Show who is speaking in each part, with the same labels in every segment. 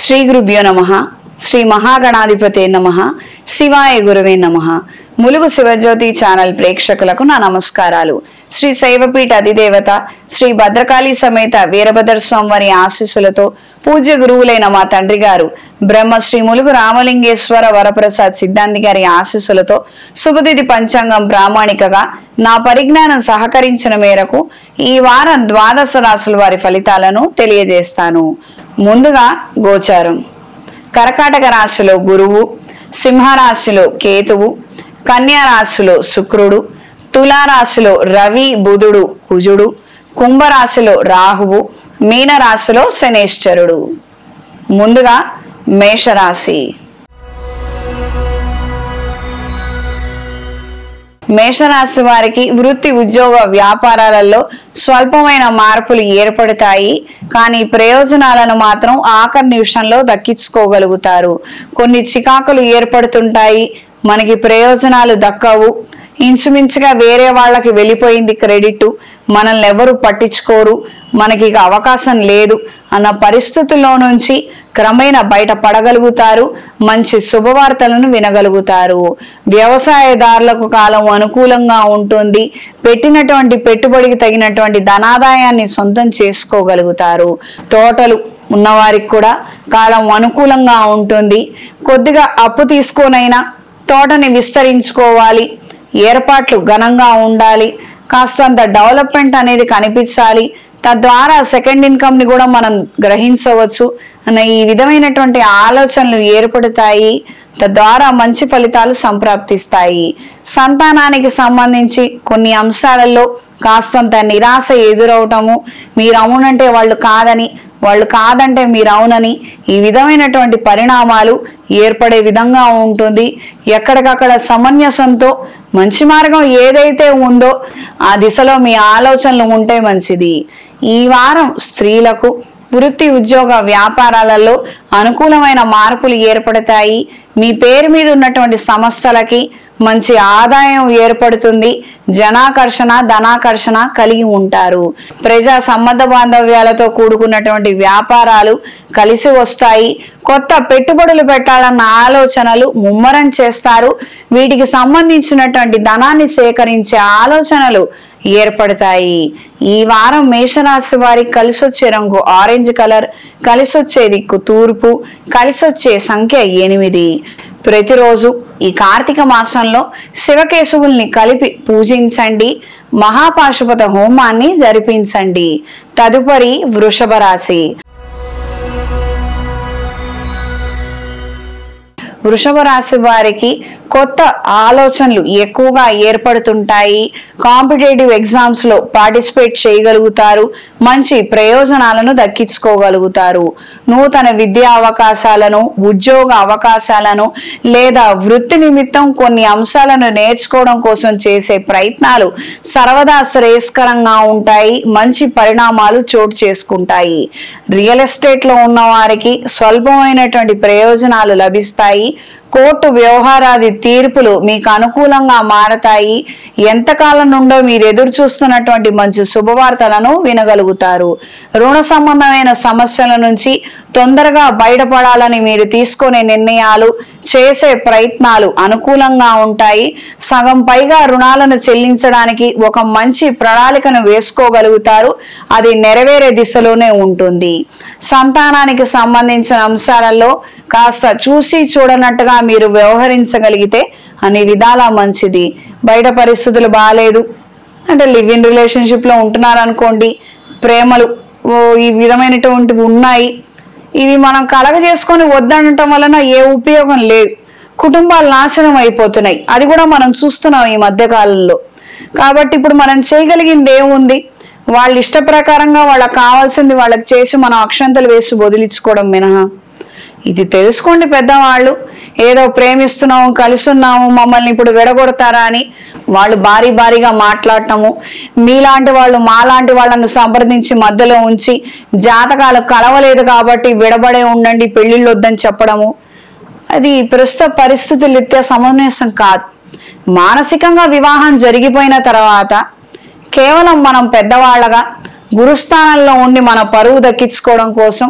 Speaker 1: శ్రీ గురుభ్యో నమః. శ్రీ మహాగణాధిపతే నమః. శివాయ గురవే నమః. ములుగు శివజ్యోతి ఛానల్ ప్రేక్షకులకు నా నమస్కారాలు. శ్రీ శైవపీఠ అధిదేవత శ్రీ భద్రకాళి సమేత వీరభద్ర స్వామి వారి ఆశీస్సులతో పూజ్య గురువులైన మా తండ్రి గారు బ్రహ్మశ్రీ ములుగు రామలింగేశ్వర వరప్రసాద్ సిద్ధాంతి గారి ఆశీస్సులతో శుభతిథి పంచాంగం ప్రామాణికగా నా పరిజ్ఞానం సహకరించిన మేరకు ఈ వారం ద్వాదశ రాశుల వారి ఫలితాలను తెలియజేస్తాను. ముందుగా గోచారం. కర్కాటక రాశిలో గురువు, సింహరాశిలో కేతువు, కన్యా రాశిలో శుక్రుడు, తులారాశిలో రవి బుధుడు కుజుడు, కుంభరాశిలో రాహువు, మీనరాశిలో శనేశ్వరుడు. ముందుగా మేషరాశి. మేషరాశి వారికి వృత్తి ఉద్యోగ వ్యాపారాలలో స్వల్పమైన మార్పులు ఏర్పడతాయి. కానీ ప్రయోజనాలను మాత్రం ఆఖరి నిమిషంలో దక్కించుకోగలుగుతారు. కొన్ని చికాకులు ఏర్పడుతుంటాయి, మనకి ప్రయోజనాలు దక్కవు. ఇంచుమించుగా వేరే వాళ్ళకి వెళ్ళిపోయింది క్రెడిట్, మనల్ని ఎవరు పట్టించుకోరు, మనకి ఇక అవకాశం లేదు అన్న పరిస్థితుల్లో నుంచి క్రమేణా బయటపడగలుగుతారు. మంచి శుభవార్తలను వినగలుగుతారు. వ్యవసాయదారులకు కాలం అనుకూలంగా ఉంటుంది. పెట్టినటువంటి పెట్టుబడికి తగినటువంటి ధనాదాయాన్ని సొంతం చేసుకోగలుగుతారు. తోటలు ఉన్నవారికి కూడా కాలం అనుకూలంగా ఉంటుంది. కొద్దిగా అప్పు తీసుకొనైనా తోటని విస్తరించుకోవాలి. ఏర్పాట్లు ఘనంగా ఉండాలి. కాస్తంత డెవలప్మెంట్ అనేది కనిపించాలి. తద్వారా సెకండ్ ఇన్కమ్ ని కూడా మనం గ్రహించవచ్చు అన్న ఈ విధమైనటువంటి ఆలోచనలు ఏర్పడతాయి. తద్వారా మంచి ఫలితాలు సంప్రాప్తిస్తాయి. సంతానానికి సంబంధించి కొన్ని అంశాలలో కాస్తంత నిరాశ ఎదురవటము, మీరు అవునంటే వాళ్ళు కాదని, వాళ్ళు కాదంటే మీరు అవునని, ఈ విధమైనటువంటి పరిణామాలు ఏర్పడే విధంగా ఉంటుంది. ఎక్కడికక్కడ సమంజసంతో మంచి మార్గం ఏదైతే ఉందో ఆ దిశలో మీ ఆలోచనలు ఉంటే మంచిది. ఈ వారం స్త్రీలకు వృత్తి ఉద్యోగ వ్యాపారాలలో అనుకూలమైన మార్పులు ఏర్పడతాయి. మీ పేరు మీద ఉన్నటువంటి సంస్థలకి మంచి ఆదాయం ఏర్పడుతుంది. జనాకర్షణ ధనాకర్షణ కలిగి ఉంటారు. ప్రజా సంబంధ బాంధవ్యాలతో కూడుకున్నటువంటి వ్యాపారాలు కలిసి వస్తాయి. కొత్త పెట్టుబడులు పెట్టాలన్న ఆలోచనలు ముమ్మరం చేస్తారు. వీటికి సంబంధించినటువంటి ధనాన్ని సేకరించే ఆలోచనలు ఏర్పడతాయి. ఈ వారం మేషరాశి వారికి కలిసొచ్చే రంగు ఆరెంజ్ కలర్, కలిసొచ్చే దిక్కు తూర్పు, కలిసొచ్చే సంఖ్య 8. ప్రతిరోజు ఈ కార్తీక మాసంలో శివకేశవుల్ని కలిపి పూజించండి. మహాపాశుపత హోమాన్ని జరిపించండి. తదుపరి వృషభ రాశి. వృషభ రాశి వారికి కొత్త ఆలోచనలు ఎక్కువగా ఏర్పడుతుంటాయి. కాంపిటేటివ్ ఎగ్జామ్స్ లో పార్టిసిపేట్ చేయగలుగుతారు. మంచి ప్రయోజనాలను దక్కించుకోగలుగుతారు. నూతన విద్యా అవకాశాలను, ఉద్యోగ అవకాశాలను లేదా వృత్తి నిమిత్తం కొన్ని అంశాలను నేర్చుకోవడం కోసం చేసే ప్రయత్నాలు సర్వదా శ్రేయస్కరంగా ఉంటాయి. మంచి పరిణామాలు చోటు చేసుకుంటాయి. రియల్ ఎస్టేట్ లో ఉన్న వారికి స్వల్పమైనటువంటి ప్రయోజనాలు లభిస్తాయి. కోర్టు వ్యవహారాది తీర్పులు మీకు అనుకూలంగా మారతాయి. ఎంతకాలం నుండో మీరు ఎదురు చూస్తున్నటువంటి మంచి శుభవార్తలను వినగలుగుతారు. రుణ సంబంధమైన సమస్యల నుంచి తొందరగా బయటపడాలని మీరు తీసుకునే నిర్ణయాలు, చేసే ప్రయత్నాలు అనుకూలంగా ఉంటాయి. సగం పైగా రుణాలను చెల్లించడానికి ఒక మంచి ప్రణాళికను వేసుకోగలుగుతారు. అది నెరవేరే దిశలోనే ఉంటుంది. సంతానానికి సంబంధించిన అంశాలలో కాస్త చూసి చూడనట్టుగా మీరు వ్యవహరించగలిగితే అన్ని విధాలా మంచిది. బయట పరిస్థితులు బాగాలేదు అంటే లివ్ ఇన్ రిలేషన్షిప్ లో ఉంటున్నారు అనుకోండి, ప్రేమలు ఈ విధమైనటువంటివి ఉన్నాయి. ఇవి మనం కలగజేసుకొని వద్దనటం వలన ఏ ఉపయోగం లేదు. కుటుంబాలు నాశనం అయిపోతున్నాయి. అది కూడా మనం చూస్తున్నాం ఈ మధ్య కాలంలో. కాబట్టి ఇప్పుడు మనం చేయగలిగింది ఏముంది? వాళ్ళ ఇష్ట ప్రకారంగా వాళ్ళకి కావాల్సింది వాళ్ళకి చేసి మనం అక్షంతలు వేసి వదిలించుకోవడం మినహా. ఇది తెలుసుకోండి పెద్దవాళ్ళు. ఏదో ప్రేమిస్తున్నాము, కలిసి ఉన్నాము, మమ్మల్ని ఇప్పుడు విడగొడతారా అని వాళ్ళు భారీగా మాట్లాడటము, మీలాంటి వాళ్ళు మాలాంటి వాళ్ళను సంప్రదించి మధ్యలో ఉంచి జాతకాలు కలవలేదు కాబట్టి విడబడే ఉండండి, పెళ్లిళ్ళు వద్దని చెప్పడము, అది ప్రస్తుత పరిస్థితులు రీత్యా సమంజసం కాదు. మానసికంగా వివాహం జరిగిపోయిన తర్వాత కేవలం మనం పెద్దవాళ్ళగా గురుస్థానంలో ఉండి మన పరువు దక్కించుకోవడం కోసం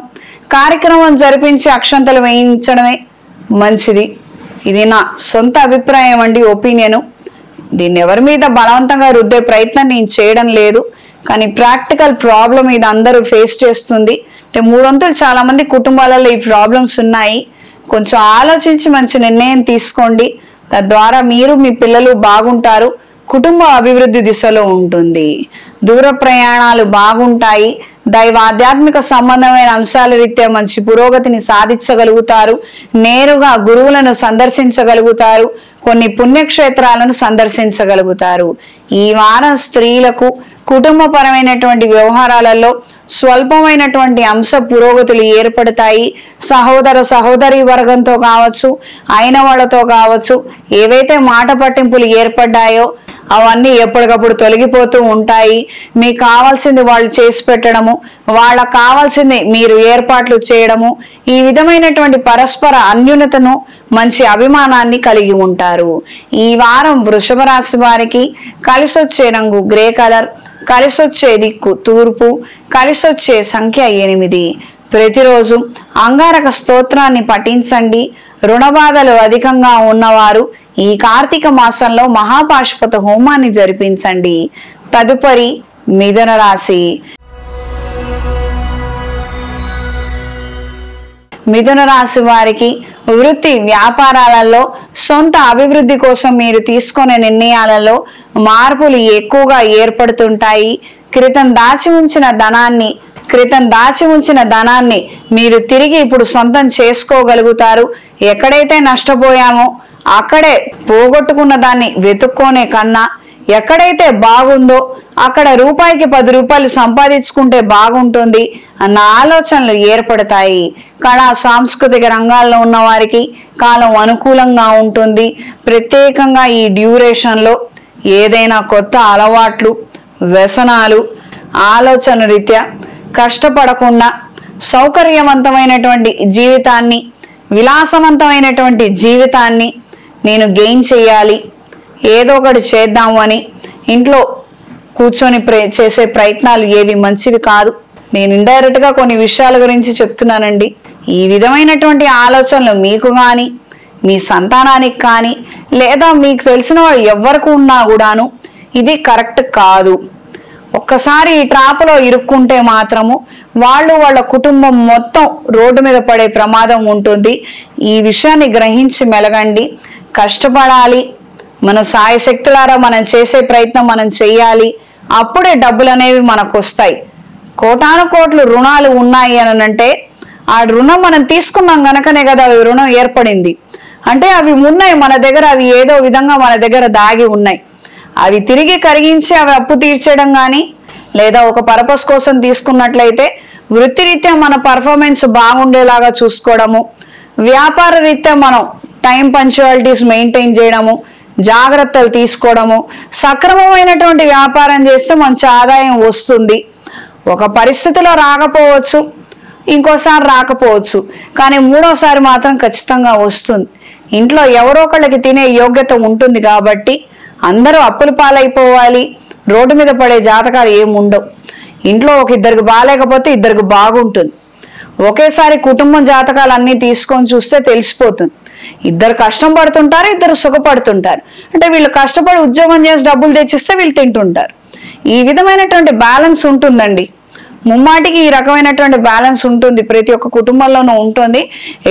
Speaker 1: కార్యక్రమం జరిపించి అక్షంతలు వేయించడమే మంచిది. ఇది నా సొంత అభిప్రాయం అండి, ఒపీనియను. దీన్ని ఎవరి మీద బలవంతంగా రుద్దే ప్రయత్నం నేను చేయడం లేదు. కానీ ప్రాక్టికల్ ప్రాబ్లం ఇది అందరూ ఫేస్ చేస్తుంది. అంటే 3 వంతులు చాలా మంది కుటుంబాలలో ఈ ప్రాబ్లమ్స్ ఉన్నాయి. కొంచెం ఆలోచించి మంచి నిర్ణయం తీసుకోండి. తద్వారా మీరు మీ పిల్లలు బాగుంటారు, కుటుంబ అభివృద్ధి దిశలో ఉంటుంది. దూర ప్రయాణాలు బాగుంటాయి. దైవ ఆధ్యాత్మిక సంబంధమైన అంశాల రీత్యా మంచి పురోగతిని సాధించగలుగుతారు. నేరుగా గురువులను సందర్శించగలుగుతారు. కొన్ని పుణ్యక్షేత్రాలను సందర్శించగలుగుతారు. ఈ వారం స్త్రీలకు కుటుంబపరమైనటువంటి వ్యవహారాలలో స్వల్పమైనటువంటి అంశ పురోగతులు ఏర్పడతాయి. సహోదర సహోదరి వర్గంతో కావచ్చు, అయిన వాళ్ళతో కావచ్చు, ఏవైతే మాట పట్టింపులు ఏర్పడ్డాయో అవన్నీ ఎప్పటికప్పుడు తొలగిపోతూ ఉంటాయి. మీకు కావాల్సింది వాళ్ళు చేసి పెట్టడము, వాళ్ళకు కావాల్సింది మీరు ఏర్పాట్లు చేయడము, ఈ విధమైనటువంటి పరస్పర అన్యూనతను, మంచి అభిమానాన్ని కలిగి ఉంటారు. ఈ వారం వృషభ రాశి వారికి కలిసొచ్చే రంగు గ్రే కలర్, కలిసొచ్చే దిక్కు తూర్పు, కలిసొచ్చే సంఖ్య 8. ప్రతిరోజు అంగారక స్తోత్రాన్ని పఠించండి. రుణ బాధలు అధికంగా ఉన్నవారు ఈ కార్తీక మాసంలో మహాపాశుపత హోమాన్ని జరిపించండి. తదుపరి మిథున రాశి. మిథున రాశి వారికి వృత్తి వ్యాపారాలలో సొంత అభివృద్ధి కోసం మీరు తీసుకునే నిర్ణయాలలో మార్పులు ఎక్కువగా ఏర్పడుతుంటాయి. క్రితం దాచి ఉంచిన ధనాన్ని మీరు తిరిగి ఇప్పుడు సొంతం చేసుకోగలుగుతారు. ఎక్కడైతే నష్టపోయామో అక్కడే పోగొట్టుకున్న దాన్ని వెతుక్కోనే కన్నా ఎక్కడైతే బాగుందో అక్కడ రూపాయికి 10 రూపాయలు సంపాదించుకుంటే బాగుంటుంది అన్న ఆలోచనలు ఏర్పడతాయి. కళా సాంస్కృతిక రంగాల్లో ఉన్న వారికి కాలం అనుకూలంగా ఉంటుంది. ప్రత్యేకంగా ఈ డ్యూరేషన్లో ఏదైనా కొత్త అలవాట్లు, వ్యసనాలు, ఆలోచన రీత్యా కష్టపడకుండా సౌకర్యవంతమైనటువంటి జీవితాన్ని, విలాసవంతమైనటువంటి జీవితాన్ని నేను గెయిన్ చేయాలి, ఏదో ఒకటి చేద్దాము అని ఇంట్లో కూర్చొని చేసే ప్రయత్నాలు ఏవి మంచివి కాదు. నేను ఇండైరెక్ట్గా కొన్ని విషయాల గురించి చెప్తున్నానండి. ఈ విధమైనటువంటి ఆలోచనలు మీకు కానీ, మీ సంతానానికి కానీ, లేదా మీకు తెలిసిన వాళ్ళు ఎవరికి ఉన్నా కూడాను ఇది కరెక్ట్ కాదు. ఒక్కసారి ఈ ట్రాప్లో ఇరుక్కుంటే మాత్రము వాళ్ళ కుటుంబం మొత్తం రోడ్డు మీద పడే ప్రమాదం ఉంటుంది. ఈ విషయాన్ని గ్రహించి మెలగండి. కష్టపడాలి, మన సాయశక్తులారా మనం చేసే ప్రయత్నం మనం చెయ్యాలి. అప్పుడే డబ్బులు అనేవి మనకు వస్తాయి. కోటాను కోట్లు రుణాలు ఉన్నాయి అని అంటే ఆ రుణం మనం తీసుకున్నాం గనకనే కదా రుణం ఏర్పడింది. అంటే అవి ఉన్నాయి మన దగ్గర, అవి ఏదో విధంగా మన దగ్గర దాగి ఉన్నాయి. అవి తిరిగి కరిగించి అవి అప్పు తీర్చడం కానీ, లేదా ఒక పర్పస్ కోసం తీసుకున్నట్లయితే వృత్తిరీత్యా మన పర్ఫార్మెన్స్ బాగుండేలాగా చూసుకోవడము, వ్యాపార రీత్యా మనం టైం పంక్చువాలిటీస్ మెయింటైన్ చేయడము, జాగ్రత్తలు తీసుకోవడము, సక్రమమైనటువంటి వ్యాపారం చేస్తే మంచి ఆదాయం వస్తుంది. ఒక పరిస్థితిలో రాకపోవచ్చు, ఇంకోసారి రాకపోవచ్చు, కానీ 3వసారి మాత్రం ఖచ్చితంగా వస్తుంది. ఇంట్లో ఎవరో ఒకళ్ళకి తినే యోగ్యత ఉంటుంది కాబట్టి అందరూ అప్పుల పాలైపోవాలి, రోడ్డు మీద పడే జాతకాలు ఏముండవు. ఇంట్లో ఒక ఇద్దరికి బాగాలేకపోతే ఇద్దరికి బాగుంటుంది. ఒకేసారి కుటుంబం జాతకాలు అన్నీ తీసుకొని చూస్తే తెలిసిపోతుంది. ఇద్దరు కష్టం పడుతుంటారు, ఇద్దరు సుఖపడుతుంటారు. అంటే వీళ్ళు కష్టపడి ఉద్యోగం చేసి డబ్బులు తెచ్చిస్తే వీళ్ళు తింటుంటారు. ఈ విధమైనటువంటి బ్యాలెన్స్ ఉంటుందండి. ముమ్మాటికి ఈ రకమైనటువంటి బ్యాలెన్స్ ఉంటుంది, ప్రతి ఒక్క కుటుంబంలోనూ ఉంటుంది.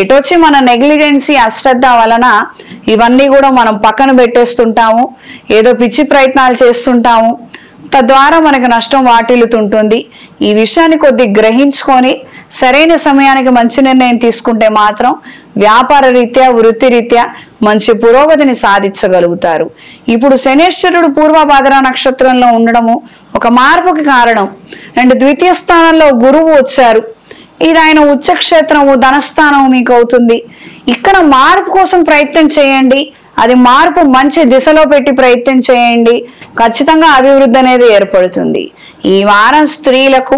Speaker 1: ఎటొచ్చి మన నెగ్లిజెన్సీ, అశ్రద్ధ వలన ఇవన్నీ కూడా మనం పక్కన పెట్టేస్తుంటాము, ఏదో పిచ్చి ప్రయత్నాలు చేస్తుంటాము. తద్వారా మనకు నష్టం వాటిల్లుతుంటుంది. ఈ విషయాన్ని కొద్ది గ్రహించుకొని సరైన సమయానికి మంచి నిర్ణయం తీసుకుంటే మాత్రం వ్యాపార రీత్యా, వృత్తి రీత్యా మంచి పురోగతిని సాధించగలుగుతారు. ఇప్పుడు శనేశ్వరుడు పూర్వభాద్ర నక్షత్రంలో ఉండడము ఒక మార్పుకి కారణం. అండ్ ద్వితీయ స్థానంలో గురువు వచ్చారు. ఇది ఆయన ఉచ్చక్షేత్రము, ధనస్థానం మీకు అవుతుంది. ఇక్కడ మార్పు కోసం ప్రయత్నం చేయండి. అది మార్పు మంచి దిశలో పెట్టి ప్రయత్నం చేయండి. ఖచ్చితంగా అభివృద్ధి అనేది ఏర్పడుతుంది. ఈ వారం స్త్రీలకు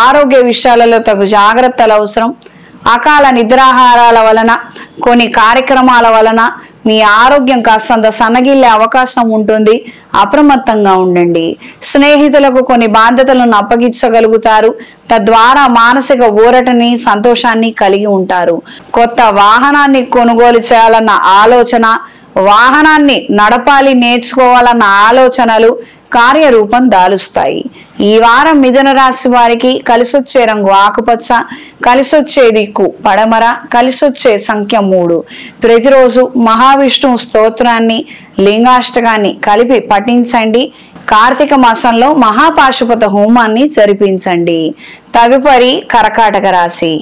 Speaker 1: ఆరోగ్య విషయాలలో తగు జాగ్రత్తలు అవసరం. అకాల నిద్రాహారాల వలన, కొన్ని కార్యక్రమాల వలన మీ ఆరోగ్యం కాస్తంత సన్నగిల్లే అవకాశం ఉంటుంది. అప్రమత్తంగా ఉండండి. స్నేహితులకు కొన్ని బాధ్యతలను అప్పగించగలుగుతారు. తద్వారా మానసిక ఊరటని, సంతోషాన్ని కలిగి ఉంటారు. కొత్త వాహనాన్ని కొనుగోలు చేయాలన్న ఆలోచన, వాహనాన్ని నడపాలి, నేర్చుకోవాలన్న ఆలోచనలు కార్యరూపం దాలుస్తాయి. ఈ వారం మిథున రాశి వారికి కలిసొచ్చే రంగు ఆకుపచ్చ, కలిసొచ్చే దిక్కు పడమర, కలిసొచ్చే సంఖ్య 3. ప్రతిరోజు మహావిష్ణువు స్తోత్రాన్ని, లింగాష్టకాన్ని కలిపి పఠించండి. కార్తీక మాసంలో మహాపాశుపత హోమాన్ని జరిపించండి. తదుపరి కర్కాటక రాశి.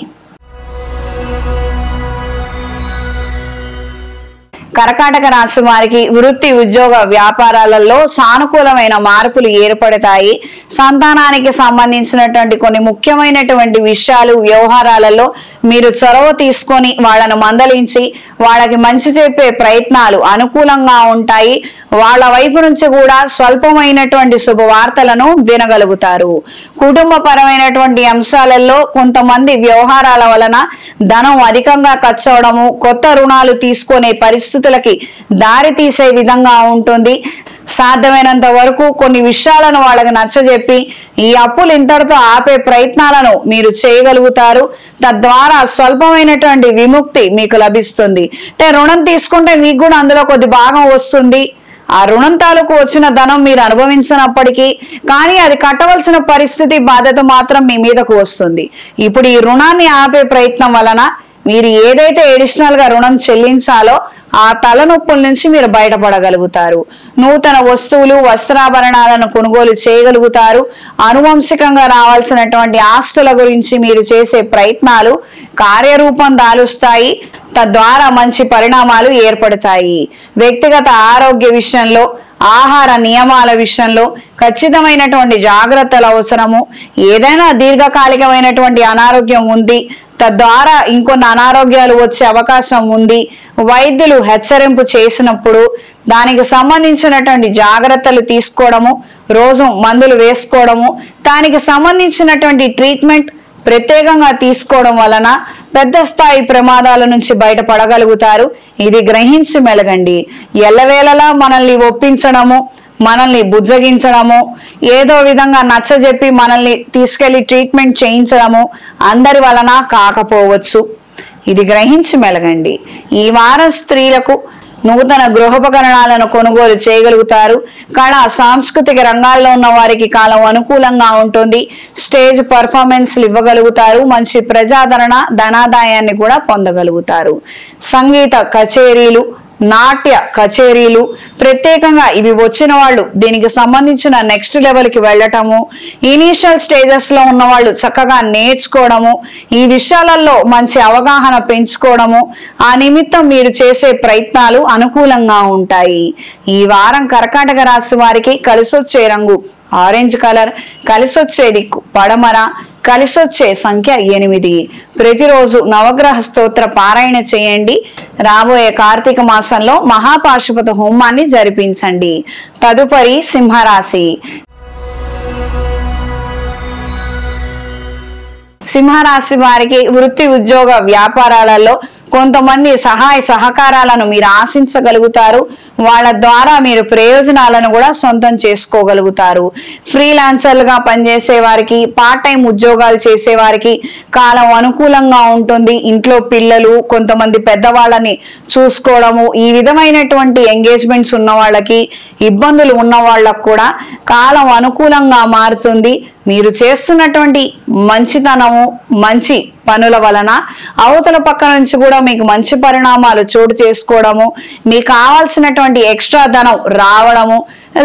Speaker 1: కర్కాటక రాశి వారికి వృత్తి, ఉద్యోగ, వ్యాపారాలలో సానుకూలమైన మార్పులు ఏర్పడతాయి. సంతానానికి సంబంధించినటువంటి కొన్ని ముఖ్యమైనటువంటి విషయాలు, వ్యవహారాలలో మీరు చొరవ తీసుకొని వాళ్ళను మందలించి వాళ్ళకి మంచి చెప్పే ప్రయత్నాలు అనుకూలంగా ఉంటాయి. వాళ్ళ వైపు నుంచి కూడా స్వల్పమైనటువంటి శుభవార్తలను వినగలుగుతారు. కుటుంబపరమైనటువంటి అంశాలలో కొంతమంది వ్యవహారాల వలన ధనం అధికంగా ఖర్చు అవడము, కొత్త రుణాలు తీసుకునే పరిస్థితులకి దారి తీసే విధంగా ఉంటుంది. సాధ్యమైనంత వరకు కొన్ని విషయాలను వాళ్ళకి నచ్చజెప్పి ఈ అప్పులు ఇంతటితో ఆపే ప్రయత్నాలను మీరు చేయగలుగుతారు. తద్వారా స్వల్పమైనటువంటి విముక్తి మీకు లభిస్తుంది. అంటే రుణం తీసుకుంటే మీకు కూడా అందులో కొద్ది భాగం వస్తుంది. ఆ రుణం తాలూకు వచ్చిన ధనం మీరు అనుభవించినప్పటికీ కానీ అది కట్టవలసిన పరిస్థితి, బాధ్యత మాత్రం మీ మీదకు వస్తుంది. ఇప్పుడు ఈ రుణాన్ని ఆపే ప్రయత్నం వలన మీరు ఏదైతే అడిషనల్ గా రుణం చెల్లించాలో ఆ తలనొప్పుల నుంచి మీరు బయటపడగలుగుతారు. నూతన వస్తువులు, వస్త్రాభరణాలను కొనుగోలు చేయగలుగుతారు. అనువంశికంగా రావాల్సినటువంటి ఆస్తుల గురించి మీరు చేసే ప్రయత్నాలు కార్యరూపం దాలుస్తాయి. తద్వారా మంచి పరిణామాలు ఏర్పడతాయి. వ్యక్తిగత ఆరోగ్య విషయంలో, ఆహార నియమాల విషయంలో ఖచ్చితమైనటువంటి జాగ్రత్తలు అవసరము. ఏదైనా దీర్ఘకాలికమైనటువంటి అనారోగ్యం ఉంది, తద్వారా ఇంకొన్ని అనారోగ్యాలు వచ్చే అవకాశం ఉంది. వైద్యులు హెచ్చరింపు చేసినప్పుడు దానికి సంబంధించినటువంటి జాగ్రత్తలు తీసుకోవడము, రోజు మందులు వేసుకోవడము, దానికి సంబంధించినటువంటి ట్రీట్మెంట్ ప్రత్యేకంగా తీసుకోవడం వలన పెద్ద స్థాయి ప్రమాదాల నుంచి బయటపడగలుగుతారు. ఇది గ్రహించి మెలగండి. ఎల్లవేళలా మనల్ని ఒప్పించడము, మనల్ని బుజ్జగించడము, ఏదో విధంగా నచ్చజెప్పి మనల్ని తీసుకెళ్లి ట్రీట్మెంట్ చేయించడము అందరి వలన కాకపోవచ్చు. ఇది గ్రహించి మెలగండి. ఈ వారం స్త్రీలకు నూతన గృహోపకరణాలను కొనుగోలు చేయగలుగుతారు. కళా సాంస్కృతిక రంగాల్లో ఉన్న వారికి కాలం అనుకూలంగా ఉంటుంది. స్టేజ్ పర్ఫార్మెన్స్లు ఇవ్వగలుగుతారు. మంచి ప్రజాదరణ, ధనాదాయాన్ని కూడా పొందగలుగుతారు. సంగీత కచేరీలు, నాట్య కచేరీలు ప్రత్యేకంగా ఇవి వచ్చిన వాళ్ళు దీనికి సంబంధించిన నెక్స్ట్ లెవెల్ కి వెళ్ళటము, ఇనీషియల్ స్టేజెస్ లో ఉన్న వాళ్ళు చక్కగా నేర్చుకోవడము, ఈ విషయాలలో మంచి అవగాహన పెంచుకోవడము, ఆ నిమిత్తం మీరు చేసే ప్రయత్నాలు అనుకూలంగా ఉంటాయి. ఈ వారం కర్కాటక రాశి వారికి కలిసొచ్చే రంగు ఆరెంజ్ కలర్, కలిసొచ్చే దిక్కు పడమర, కలిసొచ్చే సంఖ్య 8. ప్రతిరోజు నవగ్రహ స్తోత్ర పారాయణ చేయండి. రాబోయే కార్తీక మాసంలో మహాపాశుపత హోమాన్ని జరిపించండి. తదుపరి సింహరాశి. సింహరాశి వారికి వృత్తి, ఉద్యోగ, వ్యాపారాలలో కొంతమంది సహాయ సహకారాలను మీరు ఆశించగలుగుతారు. వాళ్ళ ద్వారా మీరు ప్రయోజనాలను కూడా సొంతం చేసుకోగలుగుతారు. ఫ్రీలాన్సర్లుగా పనిచేసే వారికి, పార్ట్ టైం ఉద్యోగాలు చేసే వారికి కాలం అనుకూలంగా ఉంటుంది. ఇంట్లో పిల్లలు, కొంతమంది పెద్దవాళ్ళని చూసుకోవడము, ఈ విధమైనటువంటి ఎంగేజ్మెంట్స్ ఉన్న వాళ్ళకి, ఇబ్బందులు ఉన్న వాళ్ళకు కూడా కాలం అనుకూలంగా మారుతుంది. మీరు చేస్తున్నటువంటి మంచితనము, మంచి పనుల వలన అవతల పక్క నుంచి కూడా మీకు మంచి పరిణామాలు చోటు చేసుకోవడము, మీకు కావాల్సినటువంటి ఎక్స్ట్రా ధనం రావడము,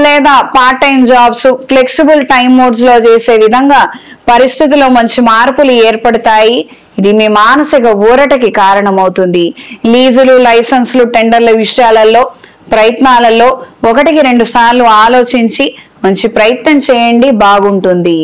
Speaker 1: లేదా part time jobs, flexible time modes లో చేసే విధంగా పరిస్థితిలో మంచి మార్పులు ఏర్పడతాయి. ఇది మీ మానసిక ఊరటకి కారణమవుతుంది. లీజులు, లైసెన్స్లు, టెండర్ల విషయాలలో, ప్రయత్నాలలో 1-2 సార్లు ఆలోచించి మంచి ప్రయత్నం చేయండి, బాగుంటుంది.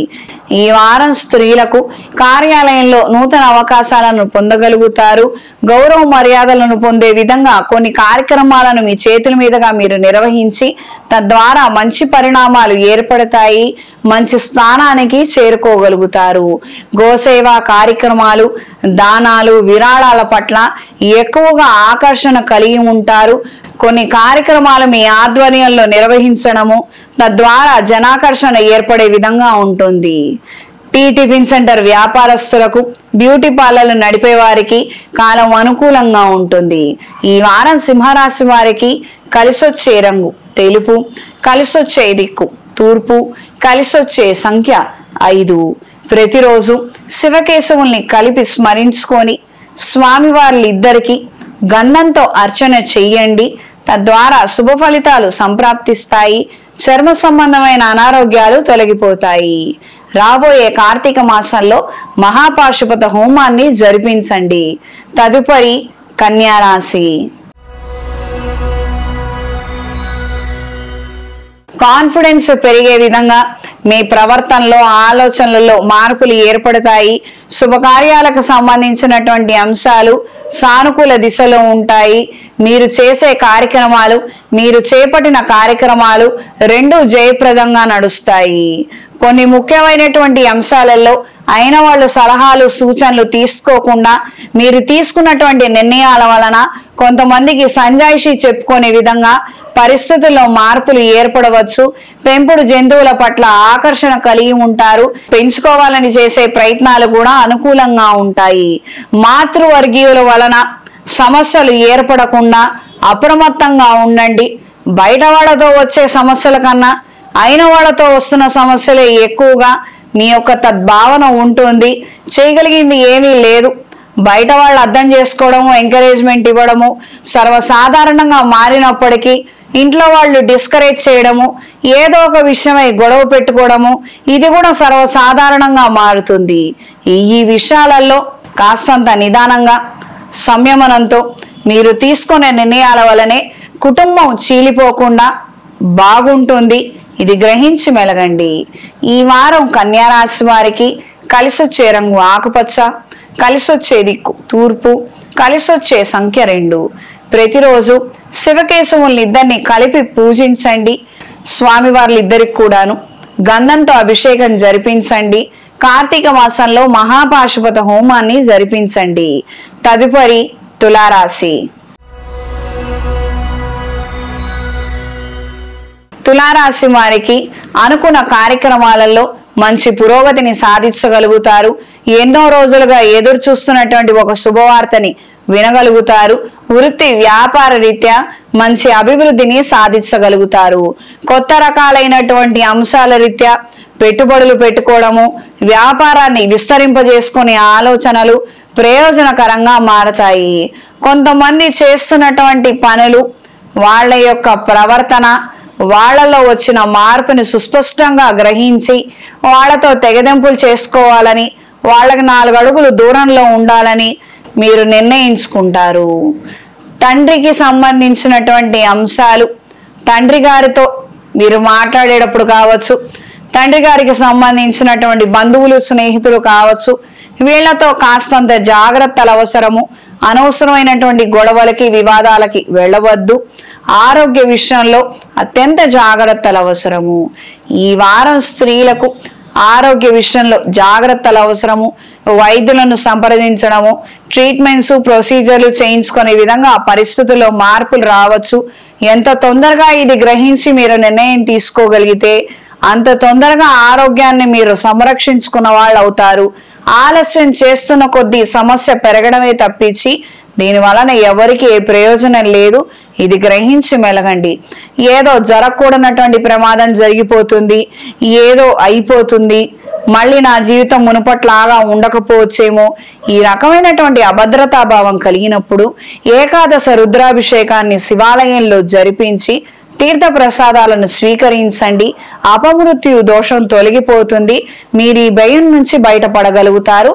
Speaker 1: ఈ వారం స్త్రీలకు కార్యాలయంలో నూతన అవకాశాలను పొందగలుగుతారు. గౌరవ మర్యాదలను పొందే విధంగా కొన్ని కార్యక్రమాలను మీ చేతుల మీదుగా మీరు నిర్వహించి తద్వారా మంచి పరిణామాలు ఏర్పడతాయి. మంచి స్థానానికి చేరుకోగలుగుతారు. గోసేవా కార్యక్రమాలు, దానాలు, విరాళాల పట్ల ఎక్కువగా ఆకర్షణ కలిగి ఉంటారు. కొన్ని కార్యక్రమాలు మీ ఆధ్వర్యంలో నిర్వహించడము, తద్వారా జనాకర్షణ ఏర్పడే విధంగా ఉంటుంది. టీ టిఫిన్ సెంటర్ వ్యాపారస్తులకు, బ్యూటీ పార్లర్లు నడిపే వారికి కాలం అనుకూలంగా ఉంటుంది. ఈ వారం సింహరాశి వారికి కలిసొచ్చే రంగు తెలుపు, కలిసొచ్చే దిక్కు తూర్పు, కలిసొచ్చే సంఖ్య 5. ప్రతిరోజు శివకేశవుల్ని కలిపి స్మరించుకొని స్వామివార్లిద్దరికి గంధంతో అర్చన చెయ్యండి. తద్వారా శుభ ఫలితాలు సంప్రాప్తిస్తాయి. చర్మ సంబంధమైన అనారోగ్యాలు తొలగిపోతాయి. రాబోయే కార్తీక మాసంలో మహాపాశుపత హోమాన్ని జరిపించండి. తదుపరి కన్యారాశి. కాన్ఫిడెన్స్ పెరిగే విధంగా మీ ప్రవర్తనలో, ఆలోచనలలో మార్పులు ఏర్పడతాయి. శుభకార్యాలకు సంబంధించినటువంటి అంశాలు సానుకూల దిశలో ఉంటాయి. మీరు చేసే కార్యక్రమాలు, మీరు చేపట్టిన కార్యక్రమాలు రెండూ జయప్రదంగా నడుస్తాయి. కొన్ని ముఖ్యమైనటువంటి అంశాలలో అయిన వాళ్ళు సలహాలు, సూచనలు తీసుకోకుండా మీరు తీసుకున్నటువంటి నిర్ణయాల వలన కొంతమందికి సంజాయిషీ చెప్పుకునే విధంగా పరిస్థితుల్లో మార్పులు ఏర్పడవచ్చు. పెంపుడు జంతువుల పట్ల ఆకర్షణ కలిగి ఉంటారు. పెంచుకోవాలని చేసే ప్రయత్నాలు కూడా అనుకూలంగా ఉంటాయి. మాతృవర్గీయుల వలన సమస్యలు ఏర్పడకుండా అప్రమత్తంగా ఉండండి. బయట వాళ్ళతో వచ్చే సమస్యల కన్నా అయిన వాళ్ళతో వస్తున్న సమస్యలే ఎక్కువగా మీ యొక్క తద్భావన ఉంటుంది. చేయగలిగింది ఏమీ లేదు. బయట వాళ్ళు అర్థం చేసుకోవడము, ఎంకరేజ్మెంట్ ఇవ్వడము సర్వసాధారణంగా మారినప్పటికీ ఇంట్లో వాళ్ళు డిస్కరేజ్ చేయడము, ఏదో ఒక విషయమై గొడవ పెట్టుకోవడము ఇది కూడా సర్వసాధారణంగా మారుతుంది. ఈ విషయాలలో కాస్తంత నిదానంగా, సంయమనంతో మీరు తీసుకునే నిర్ణయాల వలనే కుటుంబం చీలిపోకుండా బాగుంటుంది. ఇది గ్రహించి మెలగండి. ఈ వారం కన్యారాశి వారికి కలిసొచ్చే రంగు ఆకుపచ్చ, కలిసొచ్చే దిక్కు తూర్పు, కలిసొచ్చే సంఖ్య 2. ప్రతిరోజు శివకేశవుల్నిద్దరిని కలిపి పూజించండి. స్వామివార్లిద్దరికి కూడాను గంధంతో అభిషేకం జరిపించండి. కార్తీక మాసంలో మహాపాశుపత హోమాన్ని జరిపించండి. తదుపరి తులారాశి. తులారాశి వారికి అనుకున్న కార్యక్రమాలలో మంచి పురోగతిని సాధించగలుగుతారు. ఎన్నో రోజులుగా ఎదురు చూస్తున్నటువంటి ఒక శుభవార్తని వినగలుగుతారు. వృత్తి వ్యాపార రీత్యా మంచి అభివృద్ధిని సాధించగలుగుతారు. కొత్త రకాలైనటువంటి అంశాల రీత్యా పెట్టుబడులు పెట్టుకోవడము, వ్యాపారాన్ని విస్తరింపజేసుకునే ఆలోచనలు ప్రయోజనకరంగా మారతాయి. కొంతమంది చేస్తున్నటువంటి పనులు, వాళ్ళ యొక్క ప్రవర్తన, వాళ్లలో వచ్చిన మార్పుని సుస్పష్టంగా గ్రహించి వాళ్లతో తెగదెంపులు చేసుకోవాలని, వాళ్ళకి 4 అడుగులు దూరంలో ఉండాలని మీరు నిర్ణయించుకుంటారు. తండ్రికి సంబంధించినటువంటి అంశాలు, తండ్రి గారితో మీరు మాట్లాడేటప్పుడు కావచ్చు, తండ్రి గారికి సంబంధించినటువంటి బంధువులు, స్నేహితులు కావచ్చు, వీళ్లతో కాస్తంత జాగ్రత్తలు అవసరము. అనవసరమైనటువంటి గొడవలకి, వివాదాలకి వెళ్ళవద్దు. ఆరోగ్య విషయంలో అత్యంత జాగ్రత్తలు అవసరము. ఈ వారం స్త్రీలకు ఆరోగ్య విషయంలో జాగ్రత్తలు అవసరము. వైద్యులను సంప్రదించడము, ట్రీట్మెంట్స్, ప్రొసీజర్లు చేయించుకునే విధంగా పరిస్థితుల్లో మార్పులు రావచ్చు. ఎంత తొందరగా ఇది గ్రహించి మీరు నిర్ణయం తీసుకోగలిగితే అంత తొందరగా ఆరోగ్యాన్ని మీరు సంరక్షించుకున్న వాళ్ళు అవుతారు. ఆలస్యం చేస్తున్న కొద్దీ సమస్య పెరగడమే తప్పించి దీని వలన ఎవరికి ఏ ప్రయోజనం లేదు. ఇది గ్రహించి మెలగండి. ఏదో జరగకూడనటువంటి ప్రమాదం జరిగిపోతుంది, ఏదో అయిపోతుంది, మళ్ళీ నా జీవితం మునుపట్లాగా ఉండకపోవచ్చేమో, ఈ రకమైనటువంటి అభద్రతాభావం కలిగినప్పుడు ఏకాదశ రుద్రాభిషేకాన్ని శివాలయంలో జరిపించి తీర్థ ప్రసాదాలను స్వీకరించండి. అపమృత్యు దోషం తొలగిపోతుంది. మీరు ఈ భయం నుంచి బయటపడగలుగుతారు.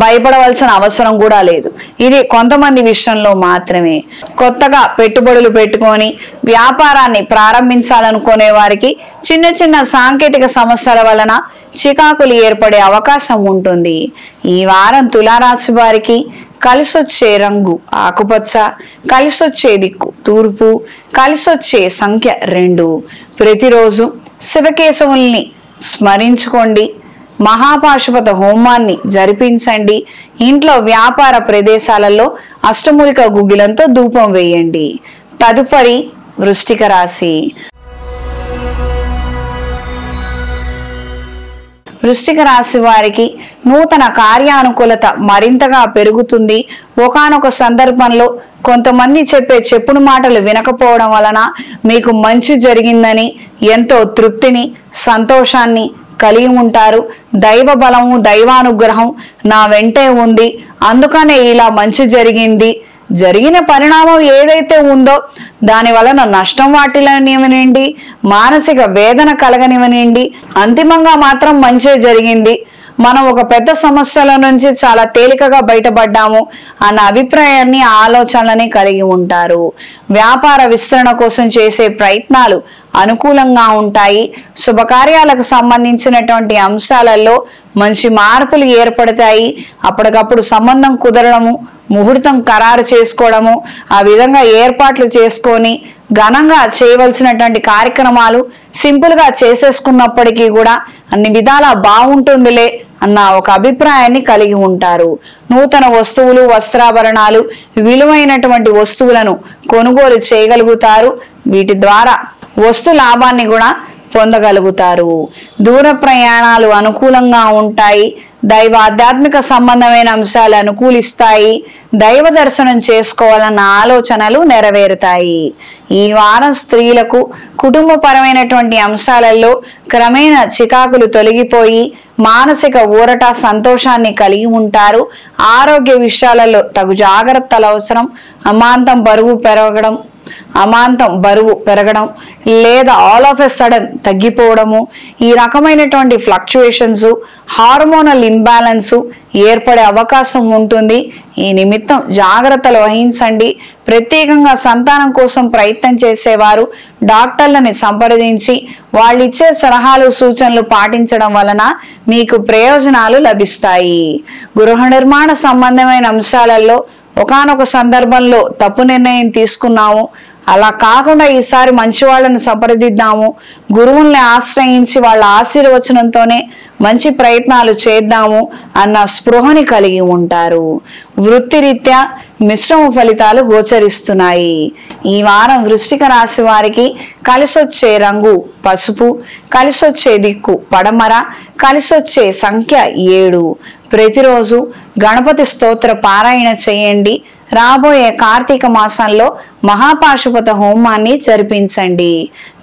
Speaker 1: భయపడవలసిన అవసరం కూడా లేదు. ఇది కొంతమంది విషయంలో మాత్రమే. కొత్తగా పెట్టుబడులు పెట్టుకొని వ్యాపారాన్ని ప్రారంభించాలనుకునే వారికి చిన్న చిన్న సాంకేతిక సమస్యల వలన చికాకులు ఏర్పడే అవకాశం ఉంటుంది. ఈ వారం తులారాశి వారికి కలిసొచ్చే రంగు ఆకుపచ్చ, కలిసొచ్చే దిక్కు తూర్పు, కలిసొచ్చే సంఖ్య 2. ప్రతిరోజు శివకేశవుల్ని స్మరించుకోండి. మహాపాశుపత హోమాన్ని జరిపించండి. ఇంట్లో వ్యాపార ప్రదేశాలలో అష్టమూలిక గుగ్గిలంతో ధూపం వేయండి. తదుపరి వృశ్చిక రాశి. వృశ్చిక రాశి వారికి నూతన కార్యానుకూలత మరింతగా పెరుగుతుంది. ఒకానొక సందర్భంలో కొంతమంది చెప్పే చెప్పుడు మాటలు వినకపోవడం వలన మీకు మంచి జరిగిందని ఎంతో తృప్తిని, సంతోషాన్ని కలిగి ఉంటారు. దైవ బలము, దైవానుగ్రహం నా వెంటే ఉంది, అందుకనే ఇలా మంచి జరిగింది. జరిగిన పరిణామం ఏదైతే ఉందో దాని వలన నష్టం వాటిల్లనివ్వనివ్వండి, మానసిక వేదన కలగనివ్వనివ్వండి, అంతిమంగా మాత్రం మంచే జరిగింది. మనం ఒక పెద్ద సమస్యల నుంచి చాలా తేలికగా బయటపడ్డాము అన్న అభిప్రాయాన్ని, ఆలోచనలని కలిగి ఉంటారు. వ్యాపార విస్తరణ కోసం చేసే ప్రయత్నాలు అనుకూలంగా ఉంటాయి. శుభకార్యాలకు సంబంధించినటువంటి అంశాలలో మంచి మార్పులు ఏర్పడతాయి. అప్పటికప్పుడు సంబంధం కుదరడము, ముహూర్తం ఖరారు చేసుకోవడము, ఆ విధంగా ఏర్పాట్లు చేసుకొని ఘనంగా చేయవలసినటువంటి కార్యక్రమాలు సింపుల్ గా చేసేసుకున్నప్పటికీ కూడా అన్ని విధాలా బాగుంటుందిలే అన్న ఒక అభిప్రాయాన్ని కలిగి ఉంటారు. నూతన వస్తువులు, వస్త్రాభరణాలు, విలువైనటువంటి వస్తువులను కొనుగోలు చేయగలుగుతారు. వీటి ద్వారా వస్తు లాభాన్ని కూడా పొందగలుగుతారు. దూర ప్రయాణాలు అనుకూలంగా ఉంటాయి. దైవ ఆధ్యాత్మిక సంబంధమైన అంశాలు అనుకూలిస్తాయి. దైవ దర్శనం చేసుకోవాలన్న ఆలోచనలు నెరవేరుతాయి. ఈ వారం స్త్రీలకు కుటుంబపరమైనటువంటి అంశాలలో క్రమేణా చికాకులు తొలగిపోయి మానసిక ఊరట, సంతోషాన్ని కలిగి ఉంటారు. ఆరోగ్య విషయాలలో తగు జాగ్రత్తలు అవసరం. అమాంతం బరువు పెరగడం లేదా ఆల్ ఆఫ్ ఎ సడన్ తగ్గిపోవడము, ఈ రకమైనటువంటి ఫ్లక్చుయేషన్స్, హార్మోనల్ ఇంబ్యాలెన్స్ ఏర్పడే అవకాశం ఉంటుంది. ఈ నిమిత్తం జాగ్రత్తలు వహించండి. ప్రత్యేకంగా సంతానం కోసం ప్రయత్నం చేసేవారు డాక్టర్లని సంప్రదించి వాళ్ళిచ్చే సలహాలు, సూచనలు పాటించడం వలన మీకు ప్రయోజనాలు లభిస్తాయి. గృహ నిర్మాణ సంబంధమైన అంశాలలో ఒకానొక సందర్భంలో తప్పు నిర్ణయం తీసుకున్నాము, అలా కాకుండా ఈసారి మంచి వాళ్ళని సంప్రదిద్దాము, గురువుల్ని ఆశ్రయించి వాళ్ళ ఆశీర్వచనంతోనే మంచి ప్రయత్నాలు చేద్దాము అన్న స్పృహని కలిగి ఉంటారు. వృత్తిరీత్యా మిశ్రమ ఫలితాలు గోచరిస్తున్నాయి. ఈ వారం వృశ్చిక రాశి వారికి కలిసొచ్చే రంగు పసుపు, కలిసొచ్చే దిక్కు పడమర, కలిసొచ్చే సంఖ్య 7. ప్రతిరోజు గణపతి స్తోత్ర పారాయణ చేయండి. రాబోయే కార్తీక మాసంలో మహాపాశుపత హోమాన్ని జరిపించండి.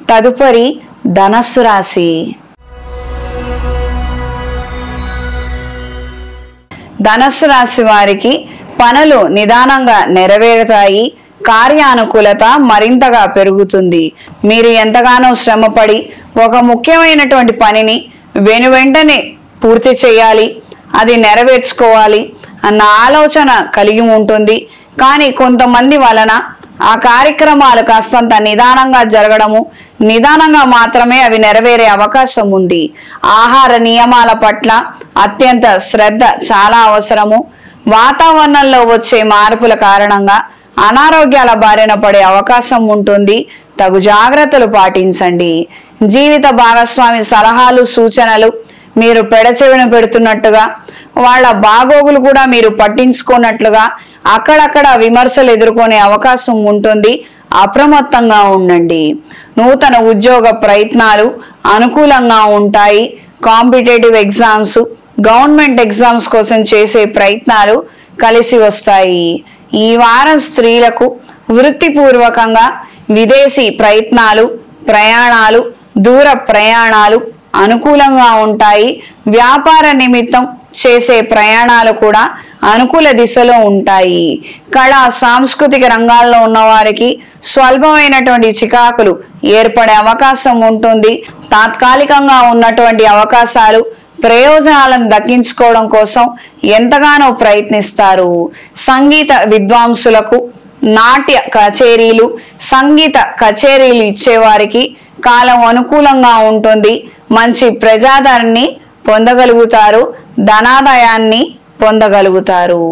Speaker 1: తదుపరి ధనస్సు రాశి. ధనస్సు రాశి వారికి పనులు నిదానంగా నెరవేరుతాయి. కార్యానుకూలత మరింతగా పెరుగుతుంది. మీరు ఎంతగానో శ్రమపడి ఒక ముఖ్యమైనటువంటి పనిని వెనువెంటనే పూర్తి చేయాలి, అది నెరవేర్చుకోవాలి అన్న ఆలోచన కలిగి ఉంటుంది. కానీ కొంతమంది వలన ఆ కార్యక్రమాలు కాస్తంత నిదానంగా జరగడము, నిదానంగా మాత్రమే అవి నెరవేరే అవకాశం ఉంది. ఆహార నియమాల పట్ల అత్యంత శ్రద్ధ చాలా అవసరము. వాతావరణంలో వచ్చే మార్పుల కారణంగా అనారోగ్యాల బారిన పడే అవకాశం ఉంటుంది. తగు జాగ్రత్తలు పాటించండి. జీవిత భాగస్వామి సలహాలు, సూచనలు మీరు పెడచెవిన పెడుతున్నట్టుగా, వాళ్ళ బాగోగులు కూడా మీరు పట్టించుకున్నట్లుగా అక్కడక్కడ విమర్శలు ఎదుర్కొనే అవకాశం ఉంటుంది. అప్రమత్తంగా ఉండండి. నూతన ఉద్యోగ ప్రయత్నాలు అనుకూలంగా ఉంటాయి. కాంపిటేటివ్ ఎగ్జామ్స్, గవర్నమెంట్ ఎగ్జామ్స్ కోసం చేసే ప్రయత్నాలు కలిసి వస్తాయి. ఈ వారం స్త్రీలకు వృత్తిపూర్వకంగా విదేశీ ప్రయత్నాలు, ప్రయాణాలు, దూర ప్రయాణాలు అనుకూలంగా ఉంటాయి. వ్యాపార నిమిత్తం చేసే ప్రయాణాలు కూడా అనుకూల దిశలో ఉంటాయి. కళా సాంస్కృతిక రంగాల్లో ఉన్న వారికి స్వల్పమైనటువంటి చికాకులు ఏర్పడే అవకాశం ఉంటుంది. తాత్కాలికంగా ఉన్నటువంటి అవకాశాలు, ప్రయోజనాలను దక్కించుకోవడం కోసం ఎంతగానో ప్రయత్నిస్తారు. సంగీత విద్వాంసులకు నాట్య కచేరీలు, సంగీత కచేరీలు ఇచ్చేవారికి కాలం అనుకూలంగా ఉంటుంది. మంచి ప్రజాదరణని పొందగలుగుతారు. ధనాదాయాన్ని పొందగలుగుతారు.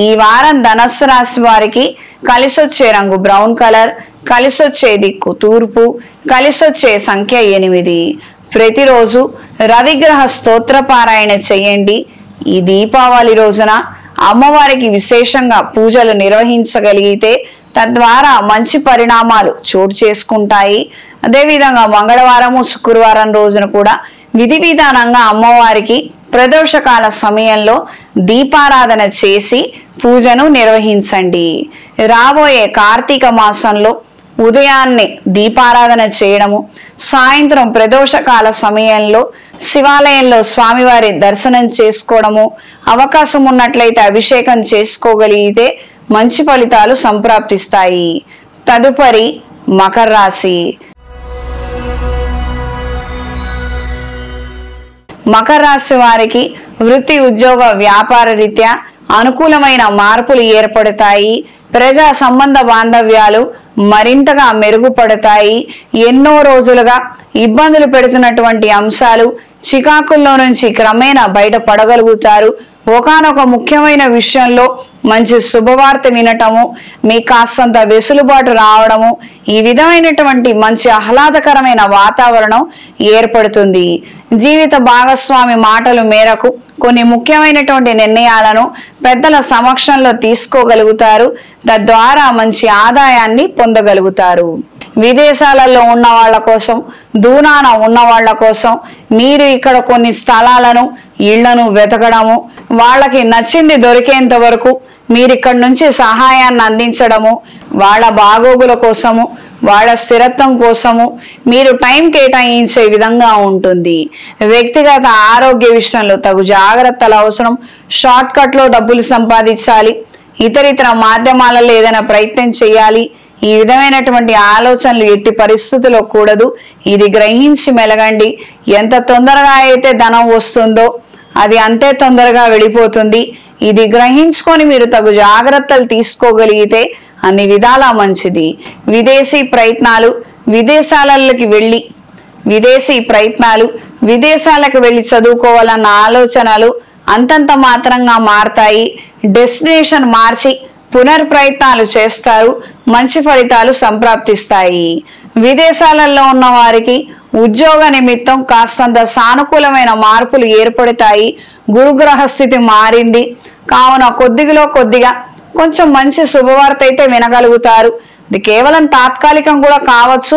Speaker 1: ఈ వారం ధనస్సు రాశి వారికి కలిసొచ్చే రంగు బ్రౌన్ కలర్, కలిసొచ్చే దిక్కు తూర్పు, కలిసొచ్చే సంఖ్య 8. ప్రతిరోజు రవిగ్రహ స్తోత్ర పారాయణ చేయండి. ఈ దీపావళి రోజున అమ్మవారికి విశేషంగా పూజలు నిర్వహించగలిగితే తద్వారా మంచి పరిణామాలు చోటు చేసుకుంటాయి. అదేవిధంగా మంగళవారము శుక్రవారం రోజున కూడా విధి విధానంగా అమ్మవారికి ప్రదోషకాల సమయంలో దీపారాధన చేసి పూజను నిర్వహించండి. రాబోయే కార్తీక మాసంలో ఉదయాన్నే దీపారాధన చేయడము, సాయంత్రం ప్రదోషకాల సమయంలో శివాలయంలో స్వామివారి దర్శనం చేసుకోవడము, అవకాశం ఉన్నట్లయితే అభిషేకం చేసుకోగలిగితే మంచి ఫలితాలు సంప్రాప్తిస్తాయి. తదుపరి మకర రాశి. మకర రాశి వారికి వృత్తి ఉద్యోగ వ్యాపార రీత్యా అనుకూలమైన మార్పులు ఏర్పడతాయి. ప్రజా సంబంధ బాంధవ్యాలు మరింతగా మెరుగుపడతాయి. ఎన్నో రోజులుగా ఇబ్బందులు పెడుతున్నటువంటి అంశాలు, చికాకుల్లో నుంచి క్రమేణా బయటపడగలుగుతారు. ఒకానొక ముఖ్యమైన విషయంలో మంచి శుభవార్త వినటము, మీకు కాస్తంత వెసులుబాటు రావడము, ఈ విధమైనటువంటి మంచి ఆహ్లాదకరమైన వాతావరణం ఏర్పడుతుంది. జీవిత భాగస్వామి మాటల మేరకు కొన్ని ముఖ్యమైనటువంటి నిర్ణయాలను పెద్దల సమక్షంలో తీసుకోగలుగుతారు. తద్వారా మంచి ఆదాయాన్ని పొందగలుగుతారు. విదేశాలలో ఉన్న వాళ్ళ కోసం, దూరాన ఉన్న వాళ్ళ కోసం మీరు ఇక్కడ కొన్ని స్థలాలను, ఇళ్లను వెతకడము, వాళ్ళకి నచ్చింది దొరికేంత వరకు మీరు ఇక్కడి నుంచి సహాయాన్ని అందించడము, వాళ్ళ బాగోగుల కోసము, వాళ్ళ స్థిరత్వం కోసము మీరు టైం కేటాయించే విధంగా ఉంటుంది. వ్యక్తిగత ఆరోగ్య విషయంలో తగు జాగ్రత్తలు అవసరం. షార్ట్ కట్ లో డబ్బులు సంపాదించాలి, ఇతరితర మాధ్యమాలలో ఏదైనా ప్రయత్నం చేయాలి, ఈ విధమైనటువంటి ఆలోచనలు ఎట్టి పరిస్థితుల్లో కూడదు. ఇది గ్రహించి మెలగండి. ఎంత తొందరగా అయితే ధనం వస్తుందో అది అంతే తొందరగా వెళ్ళిపోతుంది. ఇది గ్రహించుకొని మీరు తగు జాగ్రత్తలు తీసుకోగలిగితే అన్ని విధాలా మంచిది. విదేశీ ప్రయత్నాలు, విదేశాలకు వెళ్ళి చదువుకోవాలన్న ఆలోచనలు అంతంత మాత్రంగా మారతాయి. డెస్టినేషన్ మార్చి పునర్ప్రయత్నాలు చేస్తారు. మంచి ఫలితాలు సంప్రాప్తిస్తాయి. విదేశాలలో ఉన్న వారికి ఉద్యోగ నిమిత్తం కాస్తంత సానుకూలమైన మార్పులు ఏర్పడతాయి. గురుగ్రహ స్థితి మారింది కావున కొద్దిగా కొంచెం మంచి శుభవార్త అయితే వినగలుగుతారు. ఇది కేవలం తాత్కాలికం కూడా కావచ్చు.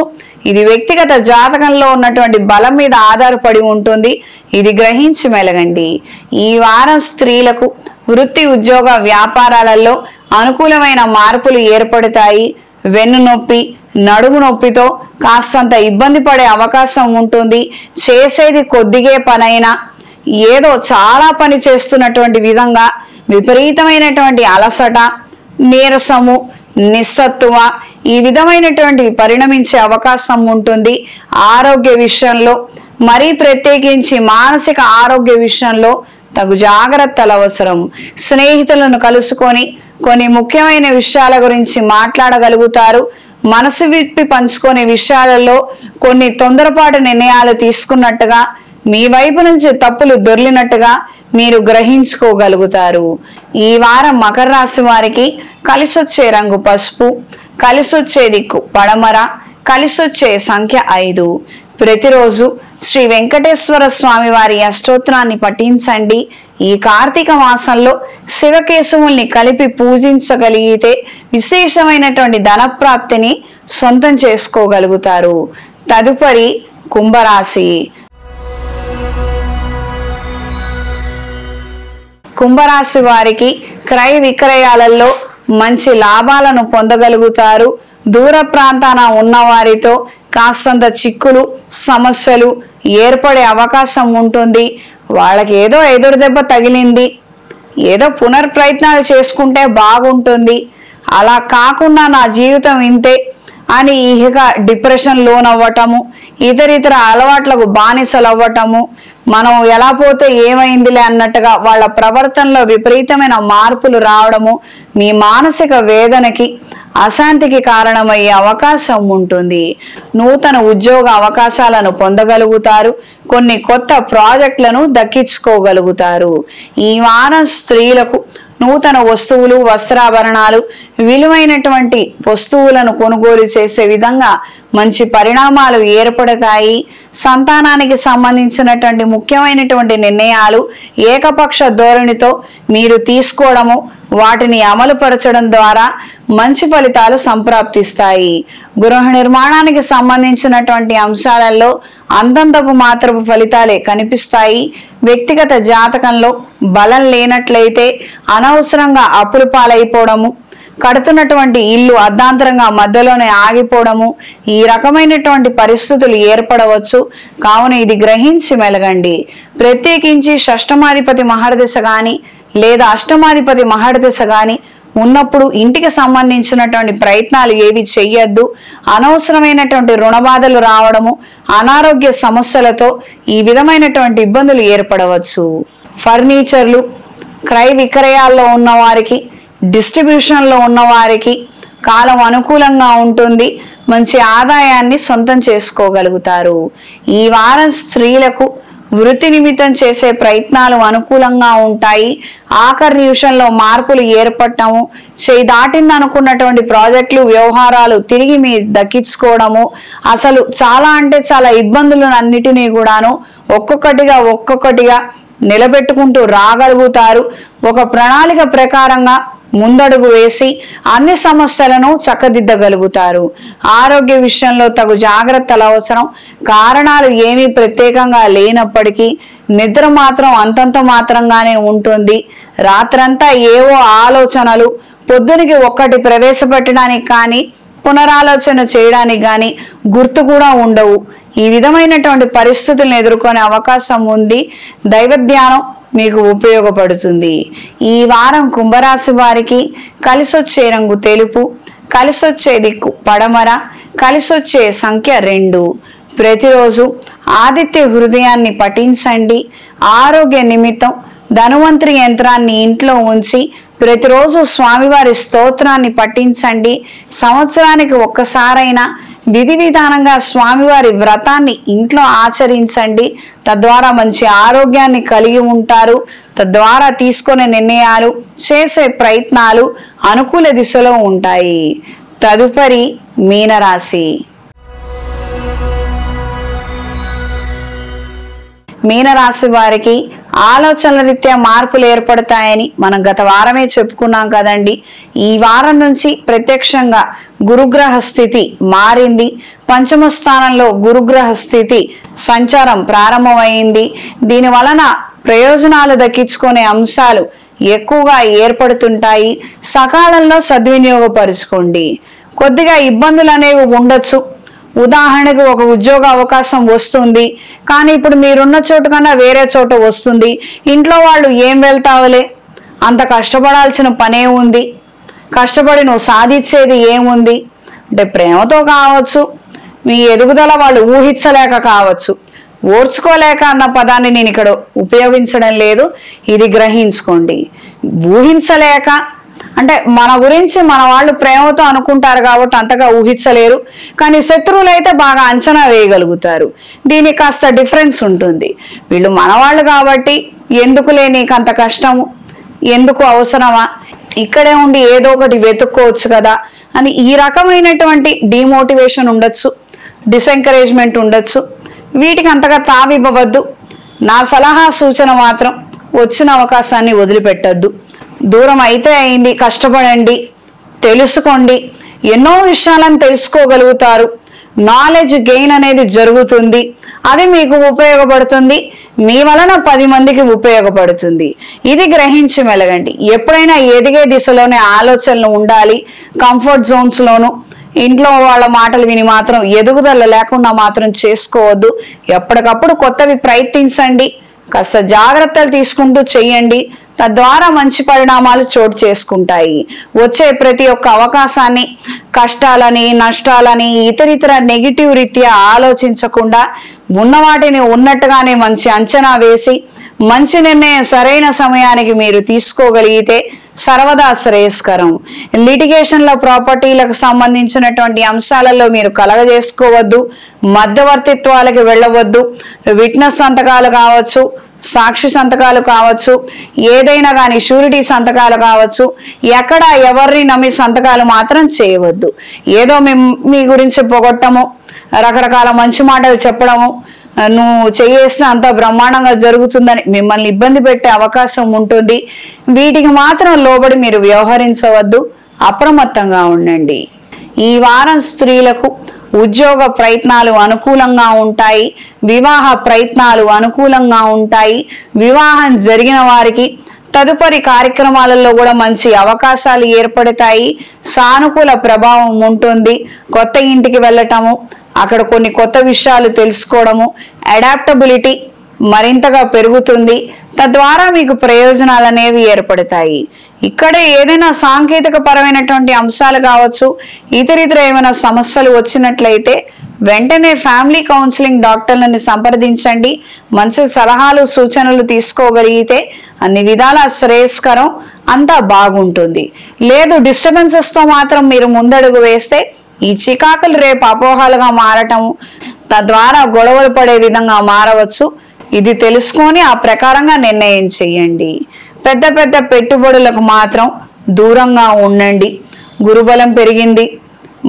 Speaker 1: ఇది వ్యక్తిగత జాతకంలో ఉన్నటువంటి బలం మీద ఆధారపడి ఉంటుంది. ఇది గ్రహించి మెలగండి. ఈ వారం స్త్రీలకు వృత్తి ఉద్యోగ వ్యాపారాలలో అనుకూలమైన మార్పులు ఏర్పడతాయి. వెన్ను నొప్పి, నడుము నొప్పితో కాస్తంత ఇబ్బంది పడే అవకాశం ఉంటుంది. చేసేది కొద్దిగే పనైనా ఏదో చాలా పని చేస్తున్నటువంటి విధంగా విపరీతమైనటువంటి అలసట, నీరసము, నిస్సత్తువ ఈ విధమైనటువంటి పరిణమించే అవకాశం ఉంటుంది. ఆరోగ్య విషయంలో మరీ ప్రత్యేకించి మానసిక ఆరోగ్య విషయంలో తగు జాగ్రత్తలు అవసరం. స్నేహితులను కలుసుకొని కొన్ని ముఖ్యమైన విషయాల గురించి మాట్లాడగలుగుతారు. మనసు విప్పి పంచుకునే విషయాలలో కొన్ని తొందరపాటు నిర్ణయాలు తీసుకున్నట్టుగా, మీ వైపు నుంచి తప్పులు దొర్లినట్టుగా మీరు గ్రహించుకోగలుగుతారు. ఈ వారం మకర రాశి వారికి కలిసొచ్చే రంగు పసుపు, కలిసొచ్చే దిక్కు పడమర, కలిసొచ్చే సంఖ్య 5. ప్రతిరోజు శ్రీ వెంకటేశ్వర స్వామి వారి అష్టోత్తరాన్ని పఠించండి. ఈ కార్తీక మాసంలో శివకేశవుల్ని కలిపి పూజించగలిగితే విశేషమైనటువంటి ధనప్రాప్తిని సొంతం చేసుకోగలుగుతారు. తదుపరి కుంభరాశి. కుంభరాశి వారికి క్రయ విక్రయాలలో మంచి లాభాలను పొందగలుగుతారు. దూర ప్రాంతాన ఉన్న వారితో కాస్తంత చిక్కులు, సమస్యలు ఏర్పడే అవకాశం ఉంటుంది. వాళ్ళకి ఏదో ఎదురు దెబ్బ తగిలింది, ఏదో పునర్ప్రయత్నాలు చేసుకుంటే బాగుంటుంది, అలా కాకుండా నా జీవితం ఇంతే అని ఇక డిప్రెషన్ లోనవ్వటము, ఇతరితర అలవాట్లకు బానిసలు అవ్వటము, మనం ఎలా పోతే ఏమైందిలే అన్నట్టుగా వాళ్ళ ప్రవర్తనలో విపరీతమైన మార్పులు రావడము మీ మానసిక వేదనకి, అశాంతికి కారణమయ్యే అవకాశం ఉంటుంది. నూతన ఉద్యోగ అవకాశాలను పొందగలుగుతారు. కొన్ని కొత్త ప్రాజెక్టులను దక్కించుకోగలుగుతారు. ఈ వారం స్త్రీలకు నూతన వస్తువులు, వస్త్రాభరణాలు, విలువైనటువంటి వస్తువులను కొనుగోలు చేసే విధంగా మంచి పరిణామాలు ఏర్పడతాయి. సంతానానికి సంబంధించినటువంటి ముఖ్యమైనటువంటి నిర్ణయాలు ఏకపక్ష ధోరణితో మీరు తీసుకోవడము, వాటిని అమలుపరచడం ద్వారా మంచి ఫలితాలు సంప్రాప్తిస్తాయి. గృహ నిర్మాణానికి సంబంధించినటువంటి అంశాలలో అంతంతపు మాత్రపు ఫలితాలే కనిపిస్తాయి. వ్యక్తిగత జాతకంలో బలం లేనట్లయితే అనవసరంగా అప్పుల పాలైపోవడము, కడుతున్నటువంటి ఇల్లు అర్ధాంతరంగా మధ్యలోనే ఆగిపోవడము, ఈ రకమైనటువంటి పరిస్థితులు ఏర్పడవచ్చు. కావున ఇది గ్రహించి మెలగండి. ప్రత్యేకించి షష్టమాధిపతి మహర్దశ గాని లేదా అష్టమాధిపతి మహర్దశ గాని ఉన్నప్పుడు ఇంటికి సంబంధించినటువంటి ప్రయత్నాలు ఏవి చెయ్యొద్దు. అనవసరమైనటువంటి రుణ బాధలు రావడము, అనారోగ్య సమస్యలతో ఈ విధమైనటువంటి ఇబ్బందులు ఏర్పడవచ్చు. ఫర్నిచర్లు, క్రయ విక్రయాల్లో ఉన్న వారికి, డిస్ట్రిబ్యూషన్లో ఉన్న వారికి కాలం అనుకూలంగా ఉంటుంది. మంచి ఆదాయాన్ని సొంతం చేసుకోగలుగుతారు. ఈ వారం స్త్రీలకు వృత్తి నిమిత్తం చేసే ప్రయత్నాలు అనుకూలంగా ఉంటాయి. ఆఖరి నిమిషంలో మార్పులు ఏర్పడటము, చేయి దాటింది అనుకున్నటువంటి ప్రాజెక్టులు, వ్యవహారాలు తిరిగి మీ దక్కించుకోవడము, అసలు చాలా అంటే చాలా ఇబ్బందులను అన్నిటినీ కూడాను ఒక్కొక్కటిగా నిలబెట్టుకుంటూ రాగలుగుతారు. ఒక ప్రణాళిక ప్రకారంగా ముందడుగు వేసి అన్ని సమస్యలను చక్కదిద్దగలుగుతారు. ఆరోగ్య విషయంలో తగు జాగ్రత్తలు అవసరం. కారణాలు ఏమీ ప్రత్యేకంగా లేనప్పటికీ నిద్ర మాత్రం అంతంత మాత్రంగానే ఉంటుంది. రాత్రంతా ఏవో ఆలోచనలు, పొద్దునికి ఒక్కటి ప్రవేశపెట్టడానికి కానీ పునరాలోచన చేయడానికి కానీ గుర్తు కూడా ఉండవు. ఈ విధమైనటువంటి పరిస్థితులను ఎదుర్కొనే అవకాశం ఉంది. దైవ ధ్యానం మీకు ఉపయోగపడుతుంది. ఈ వారం కుంభరాశి వారికి కలిసొచ్చే రంగు తెలుపు, కలిసొచ్చే దిక్కు పడమర, కలిసొచ్చే సంఖ్య 2. ప్రతిరోజు ఆదిత్య హృదయాన్ని పఠించండి. ఆరోగ్య నిమిత్తం ధన్వంతరి యంత్రాన్ని ఇంట్లో ఉంచి ప్రతిరోజు స్వామివారి స్తోత్రాన్ని పఠించండి. సంవత్సరానికి ఒక్కసారైనా విధి విధానంగా స్వామివారి వ్రతాన్ని ఇంట్లో ఆచరించండి. తద్వారా మంచి ఆరోగ్యాన్ని కలిగి ఉంటారు. తద్వారా తీసుకునే నిర్ణయాలు, చేసే ప్రయత్నాలు అనుకూల దిశలో ఉంటాయి. తదుపరి మీనరాశి. మీనరాశి వారికి ఆలోచనల రీత్యా మార్పులు ఏర్పడతాయని మనం గత వారమే చెప్పుకున్నాం కదండి. ఈ వారం నుంచి ప్రత్యక్షంగా గురుగ్రహ స్థితి మారింది. పంచమ స్థానంలో గురుగ్రహ స్థితి సంచారం ప్రారంభమైంది. దీని వలన ప్రయోజనాలు దక్కించుకునే అంశాలు ఎక్కువగా ఏర్పడుతుంటాయి. సకాలంలో సద్వినియోగపరుచుకోండి. కొద్దిగా ఇబ్బందులు అనేవి ఉండొచ్చు. ఉదాహరణకు ఒక ఉద్యోగ అవకాశం వస్తుంది, కానీ ఇప్పుడు మీరున్న చోటు కన్నా వేరే చోట వస్తుంది. ఇంట్లో వాళ్ళు ఏం వెళ్తావులే, అంత కష్టపడాల్సిన పనే ఉంది, కష్టపడి నువ్వు సాధించేది ఏముంది అంటే ప్రేమతో కావచ్చు, మీ ఎదుగుదల వాళ్ళు ఊహించలేక కావచ్చు. ఓర్చుకోలేక అన్న పదాన్ని నేను ఇక్కడ ఉపయోగించడం లేదు, ఇది గ్రహించుకోండి. ఊహించలేక అంటే మన గురించి మన వాళ్ళు ప్రేమతో అనుకుంటారు కాబట్టి అంతగా ఊహించలేరు, కానీ శత్రువులు అయితే బాగా అంచనా వేయగలుగుతారు. దీనికి కాస్త డిఫరెన్స్ ఉంటుంది. వీళ్ళు మనవాళ్ళు కాబట్టి ఎందుకులే నీకు అంత కష్టము, ఎందుకు అవసరమా, ఇక్కడే ఉండి ఏదో ఒకటి వెతుక్కోవచ్చు కదా అని ఈ రకమైనటువంటి డిమోటివేషన్ ఉండొచ్చు, డిసెంకరేజ్మెంట్ ఉండొచ్చు. వీటికి అంతగా తావివ్వవద్దు. నా సలహా సూచన మాత్రం వచ్చిన అవకాశాన్ని వదిలిపెట్టద్దు. దూరం అయితే అయింది, కష్టపడండి, తెలుసుకోండి. ఎన్నో విషయాలను తెలుసుకోగలుగుతారు. నాలెడ్జ్ గెయిన్ అనేది జరుగుతుంది. అది మీకు ఉపయోగపడుతుంది, మీ వలన 10 మందికి ఉపయోగపడుతుంది. ఇది గ్రహించి మెలగండి. ఎప్పుడైనా ఎదిగే దిశలోనే ఆలోచనలు ఉండాలి. కంఫర్ట్ జోన్స్లోను ఇంట్లో వాళ్ళ మాటలు విని మాత్రం ఎదుగుదల లేకుండా మాత్రం చేసుకోవద్దు. ఎప్పటికప్పుడు కొత్తవి ప్రయత్నించండి. కాస్త జాగ్రత్తలు తీసుకుంటూ చెయ్యండి. తద్వారా మంచి పరిణామాలు చోటు చేసుకుంటాయి. వచ్చే ప్రతి ఒక్క అవకాశాన్ని కష్టాలని, నష్టాలని, ఇతరితర నెగిటివ్ రీత్యా ఆలోచించకుండా ఉన్న వాటిని ఉన్నట్టుగానే మంచి అంచనా వేసి మంచి నిర్ణయం సరైన సమయానికి మీరు తీసుకోగలిగితే సర్వదా శ్రేయస్కరం. లిటిగేషన్ల ప్రాపర్టీలకు సంబంధించినటువంటి అంశాలలో మీరు కలగజేసుకోవద్దు. మధ్యవర్తిత్వాలకు వెళ్ళవద్దు. విట్నెస్ సంతకాలు కావచ్చు, సాక్షి సంతకాలు కావచ్చు, ఏదైనా కానీ షూరిటీ సంతకాలు కావచ్చు, ఎక్కడ ఎవరిని నమ్మి సంతకాలు మాత్రం చేయవద్దు. ఏదో మీ గురించి పొగట్టము, రకరకాల మంచి మాటలు చెప్పడము, నువ్వు చేస్తే అంత బ్రహ్మాండంగా జరుగుతుందని మిమ్మల్ని ఇబ్బంది పెట్టే అవకాశం ఉంటుంది. వీటికి మాత్రం లోబడి మీరు వ్యవహరించవద్దు, అప్రమత్తంగా ఉండండి. ఈ వారం స్త్రీలకు ఉద్యోగ ప్రయత్నాలు అనుకూలంగా ఉంటాయి, వివాహ ప్రయత్నాలు అనుకూలంగా ఉంటాయి. వివాహం జరిగిన వారికి తదుపరి కార్యక్రమాలలో కూడా మంచి అవకాశాలు ఏర్పడతాయి. సానుకూల ప్రభావం ఉంటుంది. కొత్త ఇంటికి వెళ్ళటము, అక్కడ కొన్ని కొత్త విషయాలు తెలుసుకోవడము, అడాప్టబిలిటీ మరింతగా పెరుగుతుంది. తద్వారా మీకు ప్రయోజనాలు అనేవి ఏర్పడతాయి. ఇక్కడే ఏదైనా సాంకేతిక పరమైనటువంటి అంశాలు కావచ్చు, ఇతరితర ఏమైనా సమస్యలు వచ్చినట్లయితే వెంటనే ఫ్యామిలీ కౌన్సిలింగ్ డాక్టర్లని సంప్రదించండి. మంచి సలహాలు సూచనలు తీసుకోగలిగితే అన్ని విధాల శ్రేయస్కరం, అంతా బాగుంటుంది. లేదు డిస్టర్బెన్సెస్ తో మాత్రం మీరు ముందడుగు వేస్తే ఈ చికాకులు రేపు అపోహలుగా మారటము, తద్వారా గొడవలు పడే విధంగా మారవచ్చు. ఇది తెలుసుకొని ఆ ప్రకారంగా నిర్ణయం చేయండి. పెద్ద పెద్ద పెట్టుబడులకు మాత్రం దూరంగా ఉండండి. గురుబలం పెరిగింది,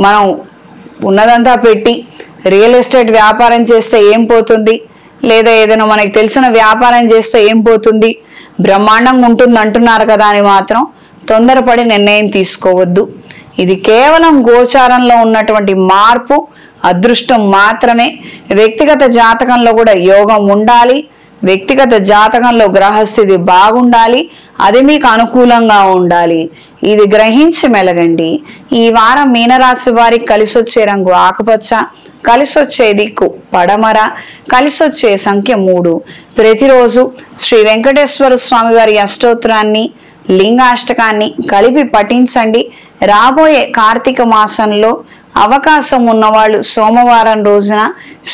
Speaker 1: మనం ఉన్నదంతా పెట్టి రియల్ ఎస్టేట్ వ్యాపారం చేస్తే ఏం పోతుంది, లేదా ఏదైనా మనకి తెలిసిన వ్యాపారం చేస్తే ఏం పోతుంది, బ్రహ్మాండంగా ఉంటుంది అంటున్నారు కదా అని మాత్రం తొందరపడి నిర్ణయం తీసుకోవద్దు. ఇది కేవలం గోచారంలో ఉన్నటువంటి మార్పు, అదృష్టం మాత్రమే. వ్యక్తిగత జాతకంలో కూడా యోగం ఉండాలి, వ్యక్తిగత జాతకంలో గ్రహస్థితి బాగుండాలి, అది మీకు అనుకూలంగా ఉండాలి. ఇది గ్రహించి మెలగండి. ఈ వారం మీనరాశి వారికి కలిసొచ్చే రంగు ఆకుపచ్చ, కలిసొచ్చే దిక్కు పడమర, కలిసొచ్చే సంఖ్య 3. ప్రతిరోజు శ్రీ వెంకటేశ్వర స్వామి వారి అష్టోత్తరాన్ని, లింగాష్టకాన్ని కలిపి పఠించండి. రాబోయే కార్తీక మాసంలో అవకాశం ఉన్నవాళ్ళు సోమవారం రోజున,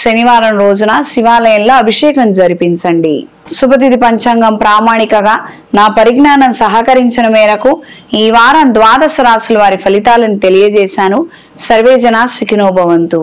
Speaker 1: శనివారం రోజున శివాలయంలో అభిషేకం జరిపించండి. శుభతిథి పంచాంగం ప్రామాణికగా నా పరిజ్ఞానం సహకరించిన మేరకు ఈ వారం 12 రాశుల వారి ఫలితాలను తెలియజేశాను. సర్వేజన సుఖినో భవంతు.